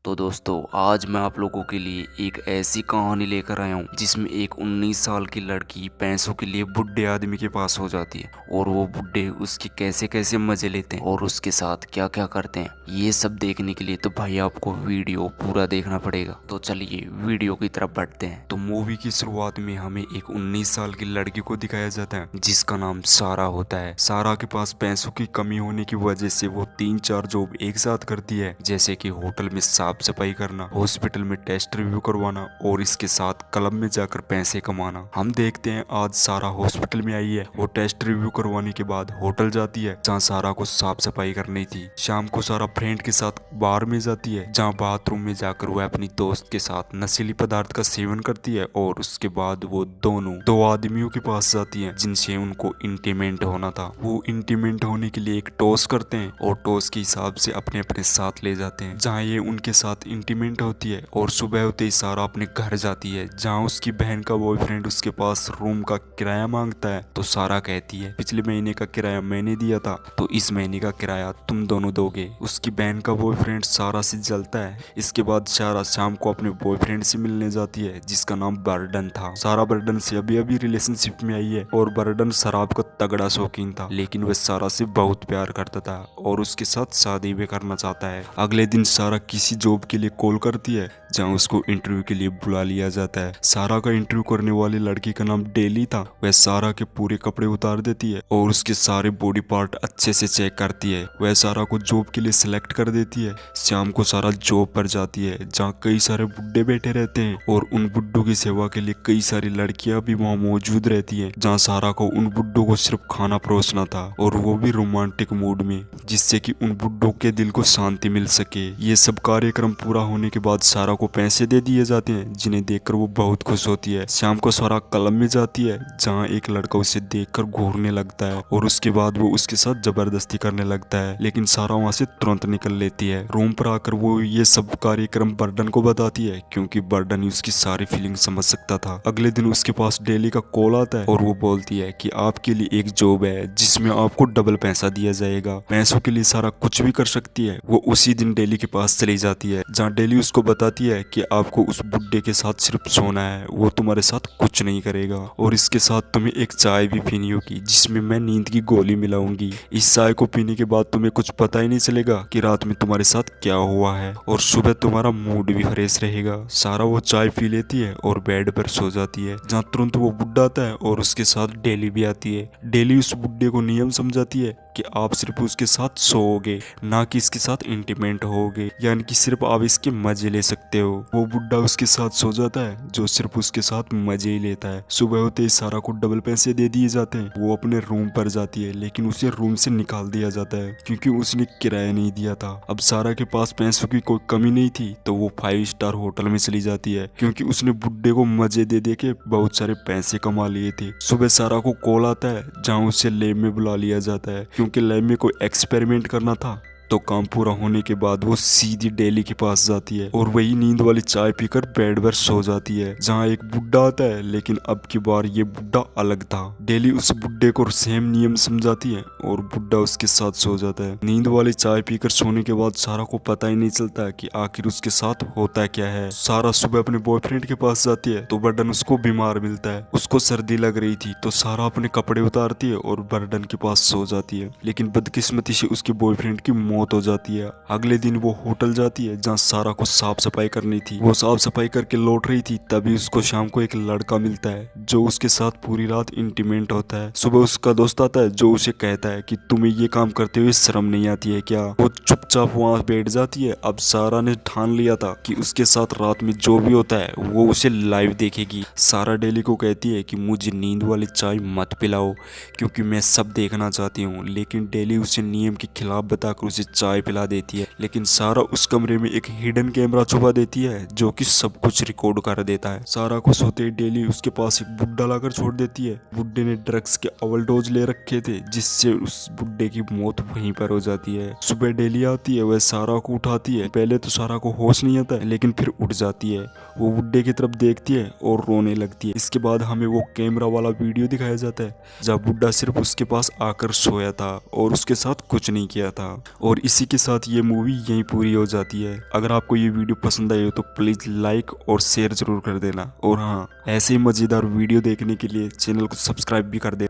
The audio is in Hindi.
तो दोस्तों आज मैं आप लोगों के लिए एक ऐसी कहानी लेकर आया हूँ जिसमें एक 19 साल की लड़की पैसों के लिए बुढ़े आदमी के पास हो जाती है और वो बुढ़े उसके कैसे कैसे मजे लेते हैं और उसके साथ क्या क्या करते हैं। ये सब देखने के लिए तो भाई आपको वीडियो पूरा देखना पड़ेगा। तो चलिए वीडियो की तरफ बढ़ते हैं। तो मूवी की शुरुआत में हमें एक 19 साल की लड़की को दिखाया जाता है जिसका नाम सारा होता है। सारा के पास पैसों की कमी होने की वजह से वो 3-4 जॉब एक साथ करती है, जैसे कि होटल में साफ सफाई करना, हॉस्पिटल में टेस्ट रिव्यू करवाना और इसके साथ क्लब में जाकर पैसे कमाना। हम देखते हैं आज सारा हॉस्पिटल में आई है। वो टेस्ट रिव्यू करवाने के बाद होटल जाती है जहाँ सारा को साफ सफाई करनी थी। शाम को सारा फ्रेंड के साथ बार में जाती है जहाँ बाथरूम में जाकर वह अपनी दोस्त के साथ नशीली पदार्थ का सेवन करती है और उसके बाद वो दोनों दो आदमियों के पास जाती है जिनसे उनको इंटीमेंट होना था। वो इंटीमेंट होने के लिए एक टॉस करते हैं और टॉस के हिसाब से अपने अपने साथ ले जाते हैं जहाँ ये उनके साथ इंटीमेंट होती है। और सुबह होते ही सारा अपने घर जाती है जहाँ उसकी बहन का बॉयफ्रेंड उसके पास रूम का किराया मांगता है। तो सारा कहती है पिछले महीने का किराया मैंने दिया था तो इस महीने का किराया तुम दोनों दोगे। उसकी बहन का बॉयफ्रेंड सारा से जलता है। इसके बाद सारा शाम को अपने बॉयफ्रेंड से मिलने जाती है जिसका नाम बर्डन था। सारा बर्डन से अभी अभी रिलेशनशिप में आई है और बर्डन शराब का तगड़ा शौकीन था, लेकिन वह सारा से बहुत प्यार करता था और उसके साथ शादी भी करना चाहता है। अगले दिन सारा किसी जॉब के लिए कॉल करती है जहां उसको इंटरव्यू के लिए बुला लिया जाता है। सारा का इंटरव्यू करने वाली लड़की का नाम डेली था। वह सारा के पूरे कपड़े उतार देती है और उसके सारे बॉडी पार्ट अच्छे से चेक करती है। वह सारा को जॉब के लिए सिलेक्ट कर देती है। शाम को सारा जॉब पर जाती है जहाँ कई सारे बुड्ढे बैठे रहते हैं और उन बुड्ढों की सेवा के लिए कई सारी लड़कियां भी वहाँ मौजूद रहती है जहाँ सारा को उन बुड्ढों को सिर्फ खाना परोसना था और वो भी रोमांटिक मूड में, जिससे कि उन बुड्ढों के दिल को शांति मिल सके। ये सब कार्यक्रम पूरा होने के बाद सारा को पैसे दे दिए जाते हैं जिन्हें देखकर वो बहुत खुश होती है। शाम को सारा क्लब में जाती है जहाँ एक लड़का उसे देखकर घूरने लगता है और उसके बाद वो उसके साथ जबरदस्ती करने लगता है, लेकिन सारा वहाँ से तुरंत निकल लेती है। रूम पर आकर वो ये सब कार्यक्रम बर्डन को बताती है क्योंकि बर्डन ही उसकी सारी फीलिंग समझ सकता था। अगले दिन उसके पास डेली का कॉल आता है और वो बोलती है कि आपके लिए एक जॉब है जिसमें आपको डबल पैसा दिया जाएगा। पैसों के लिए सारा कुछ भी कर सकती है। वो उसी दिन डेली के पास चली जाती है जहाँ डेली उसको बताती है कि आपको उस बुड्ढे के साथ सिर्फ सोना है, वो तुम्हारे साथ कुछ नहीं करेगा और इसके साथ तुम्हें एक चाय भी पीनी होगी जिसमें मैं नींद की गोली मिलाऊंगी। इस चाय को पीने के बाद तुम्हें कुछ पता ही नहीं चलेगा कि रात में तुम्हारे साथ क्या हुआ है और सुबह तुम्हारा मूड भी फ्रेश रहेगा। सारा वो चाय पी लेती है और बेड पर सो जाती है जहाँ तुरंत वो बुड्ढा आता है और उसके साथ डेली भी आती है। डेली उस बुड्ढे को नियम समझाती है कि आप सिर्फ उसके साथ सोओगे, ना कि इसके साथ इंटीमेंट होगे, यानी कि सिर्फ आप इसके मजे ले सकते हो। वो बुड्ढा उसके साथ सो जाता है जो सिर्फ उसके साथ मजे ही लेता है। सुबह होते ही सारा को डबल पैसे दे दिए जाते हैं। वो अपने रूम पर जाती है लेकिन उसे रूम से निकाल दिया जाता है क्योंकि उसने किराया नहीं दिया था। अब सारा के पास पैसों की कोई कमी नहीं थी तो वो 5 स्टार होटल में चली जाती है क्योंकि उसने बुड्ढे को मजे दे दे के बहुत सारे पैसे कमा लिए थे। सुबह सारा को कॉल आता है जहाँ उसे लैब में बुला लिया जाता है क्योंकि लैब में कोई एक्सपेरिमेंट करना था। तो काम पूरा होने के बाद वो सीधी डेली के पास जाती है और वही नींद वाली चाय पीकर बेड पर सो जाती है जहाँ एक बुड्ढा आता है, लेकिन अब की बार ये बुड्ढा अलग था। डेली उस बुड्ढे को सेम नियम समझाती है और बुड्ढा उसके साथ सो जाता है। नींद वाली चाय पीकर सोने के बाद सारा को पता ही नहीं चलता कि आखिर उसके साथ होता क्या है। सारा सुबह अपने बॉयफ्रेंड के पास जाती है तो बर्डन उसको बीमार मिलता है। उसको सर्दी लग रही थी तो सारा अपने कपड़े उतारती है और बर्डन के पास सो जाती है, लेकिन बदकिस्मती से उसके बॉयफ्रेंड की मौत हो जाती है। अगले दिन वो होटल जाती है जहाँ सारा को साफ सफाई करनी थी। वो साफ सफाई करके लौट रही थी तभी उसको शाम को एक लड़का मिलता है जो उसके साथ पूरी रात इंटीमेंट होता है। सुबह उसका दोस्त आता है जो उसे कहता है कि तुम्हें ये काम करते हुए शर्म नहीं आती है क्या। वो चुपचाप वहाँ बैठ जाती है। अब सारा ने ठान लिया था कि उसके साथ रात में जो भी होता है वो उसे लाइव देखेगी। सारा डेली को कहती है कि मुझे नींद वाली चाय मत पिलाओ क्योंकि मैं सब देखना चाहती हूँ, लेकिन डेली उसे नियम के खिलाफ बताकर उसे चाय पिला देती है। लेकिन सारा उस कमरे में एक हिडन कैमरा छुपा देती है जो कि सब कुछ रिकॉर्ड कर देता है। सारा को सोते ही डेली उसके पास एक बुड्ढा लाकर छोड़ देती है। बुड्ढे ने ड्रग्स के ओवरडोज ले रखे थे जिससे उस बुड्ढे की मौत वहीं पर हो जाती है। सुबह डेली आती है, वह सारा को उठाती है। पहले तो सारा को होश नहीं आता है लेकिन फिर उठ जाती है। वो बुड्ढे की तरफ देखती है और रोने लगती है। इसके बाद हमें वो कैमरा वाला वीडियो दिखाया जाता है जहाँ बुड्ढा सिर्फ उसके पास आकर सोया था और उसके साथ कुछ नहीं किया था और और इसी के साथ ये मूवी यहीं पूरी हो जाती है। अगर आपको ये वीडियो पसंद आई हो तो प्लीज़ लाइक और शेयर जरूर कर देना। और हाँ, ऐसे ही मज़ेदार वीडियो देखने के लिए चैनल को सब्सक्राइब भी कर देना।